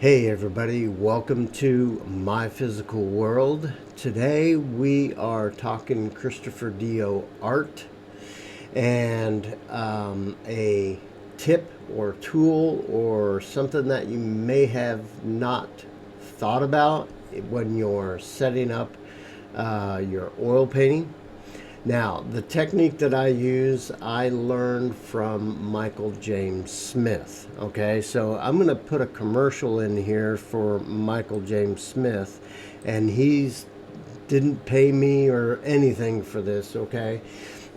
Hey everybody, welcome to My Physical World. Today we are talking Christopher Dio art and a tip or tool or something that you may have not thought about when you're setting up your oil painting. Now, the technique that I use, I learned from Michael James Smith. Okay, so I'm going to put a commercial in here for Michael James Smith, and he's didn't pay me or anything for this. Okay,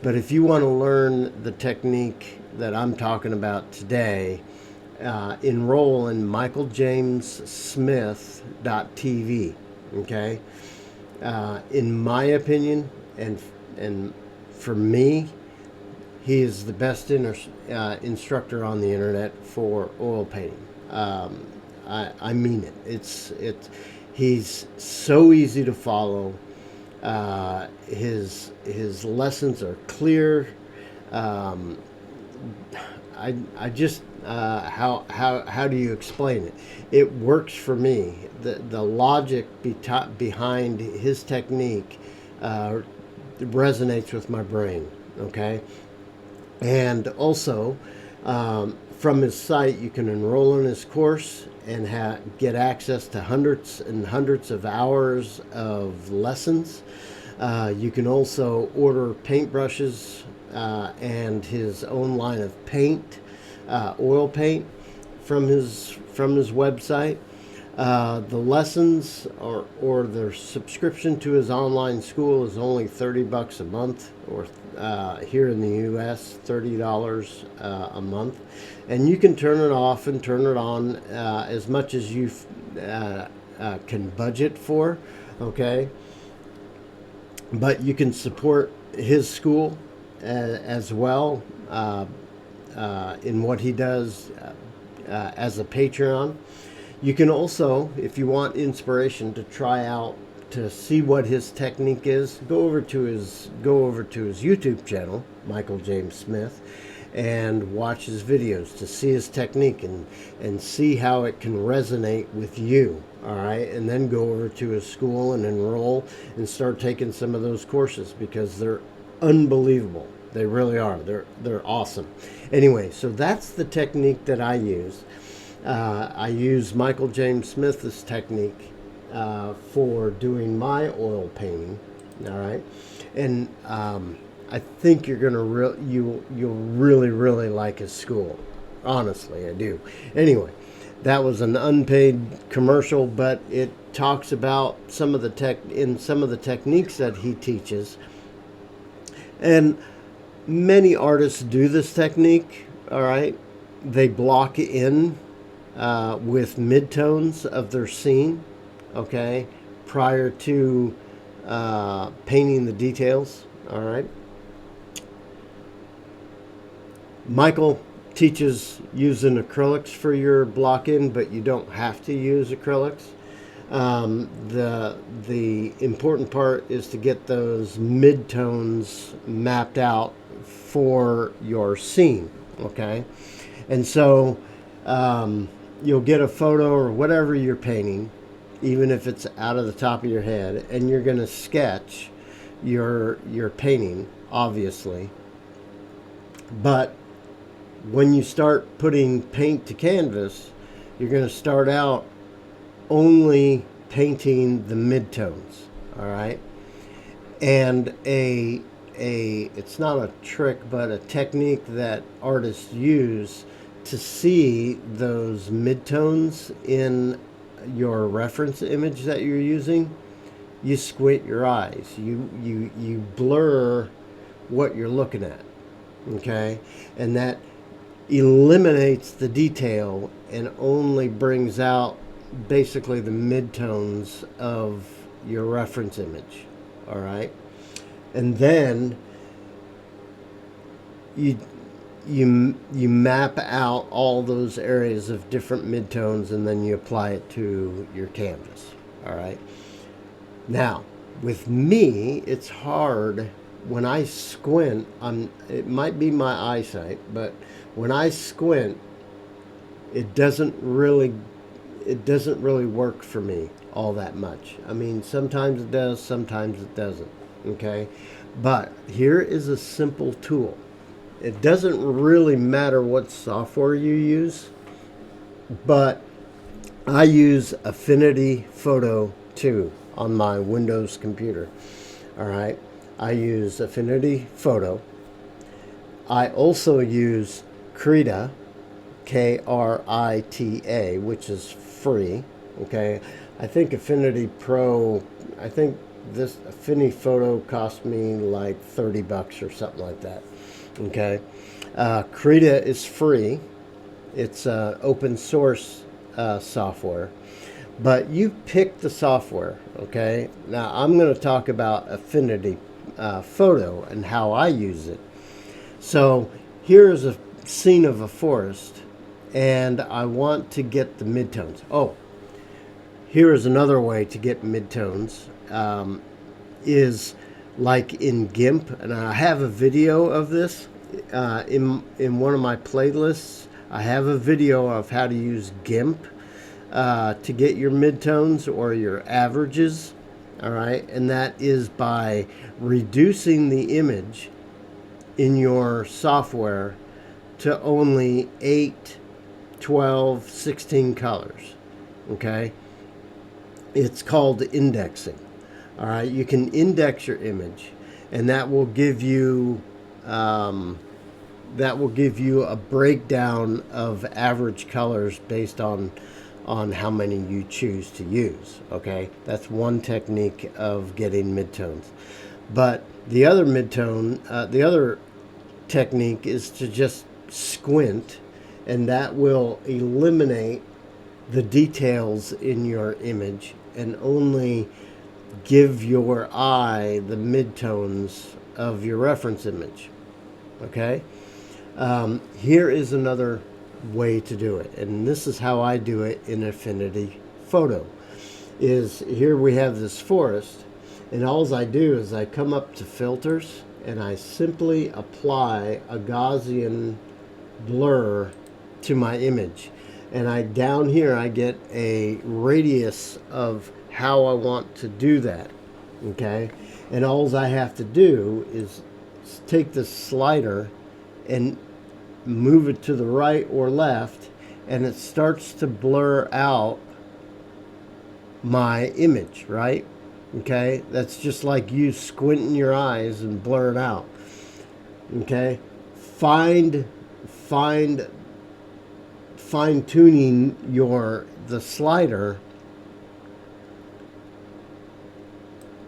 but if you want to learn the technique that I'm talking about today, enroll in michaeljamessmith.tv. Okay, in my opinion, and for me, he is the best instructor on the internet for oil painting. I mean it. He's so easy to follow. His lessons are clear. I just how do you explain it? It works for me. The logic behind his technique resonates with my brain. Okay, and also from his site you can enroll in his course and get access to hundreds and hundreds of hours of lessons. You can also order paintbrushes and his own line of paint, oil paint, from his website. The lessons or the subscription to his online school is only $30 a month, or here in the U.S. $30 a month, and you can turn it off and turn it on as much as you can budget for. Okay, but you can support his school as well in what he does as a Patreon. You can also, if you want inspiration to try out to see what his technique is, go over to his YouTube channel, Michael James Smith, and watch his videos to see his technique and see how it can resonate with you. All right, and then go over to his school and enroll and start taking some of those courses, because they're unbelievable. They really are. They're awesome. Anyway, so that's the technique that I use. I use Michael James Smith's technique for doing my oil painting. All right, and I think you're gonna you'll really like his school. Honestly, I do. Anyway, that was an unpaid commercial, but it talks about some of the techniques that he teaches, and many artists do this technique. All right, they block in with midtones of their scene, okay, prior to painting the details. All right, Michael teaches using acrylics for your block in, but you don't have to use acrylics. The important part is to get those midtones mapped out for your scene. Okay, and so you'll get a photo or whatever you're painting, even if it's out of the top of your head, and you're going to sketch your painting, obviously. But when you start putting paint to canvas, you're going to start out only painting the midtones. All right, and it's not a trick, but a technique that artists use to see those midtones in your reference image that you're using. You squint your eyes. You blur what you're looking at. Okay, and that eliminates the detail and only brings out basically the midtones of your reference image. All right, and then you map out all those areas of different midtones, and then you apply it to your canvas. All right, now with me, it's hard when I squint. It might be my eyesight, but when I squint, it doesn't really it doesn't really work for me all that much. I mean, sometimes it does, sometimes it doesn't. Okay, but here is a simple tool. It doesn't really matter what software you use, but I use Affinity Photo 2 on my Windows computer. All right, I use Affinity Photo. I also use Krita, Krita, which is free. Okay, I think Affinity Pro, I think this Affinity Photo cost me like $30 or something like that. Okay, Krita is free. It's open source software, but you pick the software. Okay, now I'm going to talk about Affinity Photo and how I use it. So here's a scene of a forest, and I want to get the midtones. Oh, here is another way to get midtones, is like in GIMP, and I have a video of this in one of my playlists. I have a video of how to use GIMP to get your midtones or your averages. All right, and that is by reducing the image in your software to only 8, 12, 16 colors. Okay, it's called indexing. All right, you can index your image, and that will give you a breakdown of average colors based on how many you choose to use. Okay, that's one technique of getting midtones. But the other technique is to just squint, and that will eliminate the details in your image and only give your eye the midtones of your reference image. Okay, here is another way to do it, and this is how I do it in Affinity Photo. Is here we have this forest, and all I do is I come up to filters and I simply apply a Gaussian blur to my image, and down here I get a radius of how I want to do that. Okay, and all I have to do is take this slider and move it to the right or left, and it starts to blur out my image, right? Okay, that's just like you squinting your eyes and blur it out. Okay, fine tuning the slider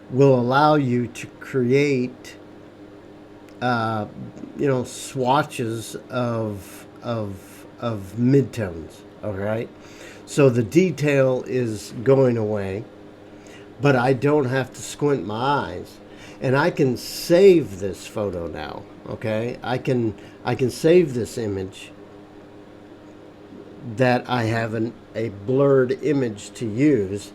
will allow you to create swatches of midtones. All right, so the detail is going away, but I don't have to squint my eyes, and I can save this photo now. Okay, I can save this image that I have a blurred image to use,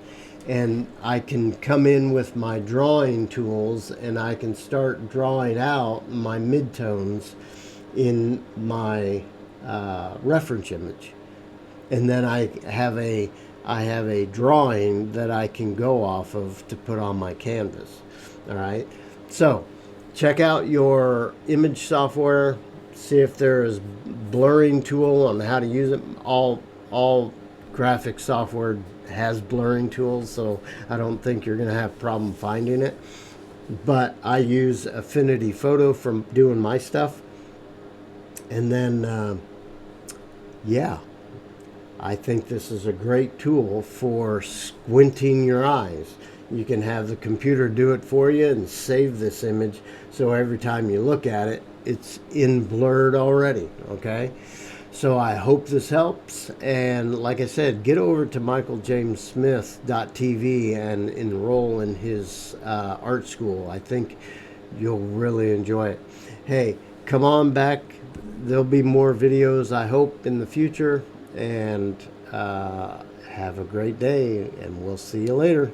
and I can come in with my drawing tools and I can start drawing out my midtones in my reference image, and then I have a drawing that I can go off of to put on my canvas. All right, so check out your image software, see if there is blurring tool on how to use it. All graphic software has blurring tools, so I don't think you're going to have a problem finding it. But I use Affinity Photo from doing my stuff. And then, yeah, I think this is a great tool for squinting your eyes. You can have the computer do it for you and save this image, so every time you look at it, it's in blurred already. Okay, so I hope this helps, and like I said, get over to michaeljamessmith.tv and enroll in his art school. I think you'll really enjoy it. Hey, come on back. There'll be more videos, I hope, in the future, and have a great day, and we'll see you later.